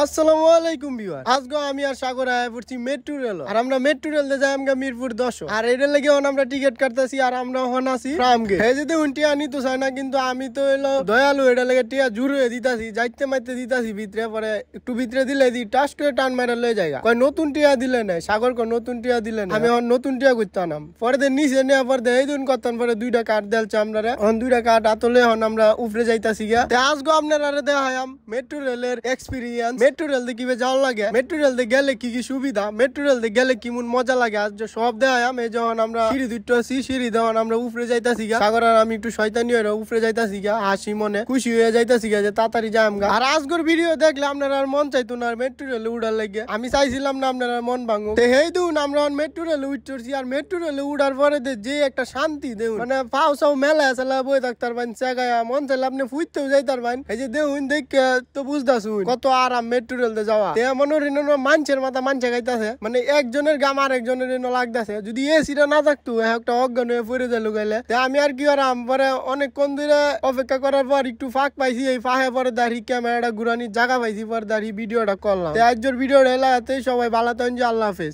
আসসালামু আলাইকুম ভিউয়ার। আজকে আমি আর সাগর আয়া পড়ছি মেট্রো রেল। আর আমরা মেট্রো রেল দিয়ে যাই আমরা মিরপুর 10। আর এটার লাগি আমরা টিকিট কাটতেছি আর আমরা হন আছি ফ্রামগে। এই যদি উনটি আনি তো চাই না, কিন্তু আমি তো এলো দয়ালু, এটা লাগে টিয়া জুড়ে দিতাছি, যাইতে মাইতে দিতাছি ভিতরে। পরে একটু ভিতরে দিলে দি টাস করে টান মারা লয়ে যায়। কয় নতুন টিয়া দিলে নাই, সাগর কয় নতুন টিয়া দিলে না। আমি নতুন টিয়া করতাম। পরে দিয়ে নিচে নেওয়া পরে এই দিন করতাম। পরে 2টা কার্ড দেলছে আমরা, 2টা কার্ড আতলে আমরা উপরে যাইতাছি গিয়া। আজকে আপনারা দেখা হয় মেট্রো রেলের এক্সপিরিয়েন্স। মেট্রো রেল দিয়ে কিভাবে যাওয়া লাগে, মেট্রো রেল দিয়ে গেলে কি কি সুবিধা, মেট্রো রেল দিয়ে গেলে কেমন মজা লাগে, আজ সব দেখাম। এই যখন আমরা সিঁড়ি দুটো আছি, সিঁড়ি দেওয়ান আমরা উপরে যাইতাছি গা। সাগর আর আমি একটু শয়তানি হয়ে উপরে যাইতাছি গা, হাসি মনে খুশি হয়ে যাইতাছি গা যে তাড়াতাড়ি যাম গা। আর আজকের ভিডিও দেখলে আপনারা আর মন চাইতো না মেট্রো রেলে উড়ার লাগে। আমি চাইছিলাম না আপনারা মন ভাঙো। হেই দুন আমরা মেট্রো রেলে উঠছি। আর মেট্রো রেলে উড়ার পরে যে একটা শান্তি দেউন, মানে পাও সাও মেলা চালা বই থাকতার বাইন জায়গায় মন চাইলে আপনি ফুটতেও যাইতার বাইন। এই যে দেউন দেখ তো বুঝতেছুন কত আরাম মেট্রো রেল দিয়ে যাওয়া। মনে মানুষের মাথা মানছে গাইতেছে, মানে একজনের গাম আর একজনের লাগতেছে। যদি এসিটা না থাকতো একটা অজ্ঞান হয়ে পড়ে যায় লুকাইলে। আমি আর কি আরাম। পরে অনেকক্ষণ ধরে অপেক্ষা করার পর একটু ফাঁক পাইছি, এই ফাঁকে পরে দাঁড়িয়ে ক্যামেরাটা ঘুরানির জায়গা পাইছি, পরে দাঁড়িয়ে ভিডিওটা করলাম। আজকের ভিডিওটা এলাকাতেই সবাই ভালো থাকেন, আল্লাহ হাফেজ।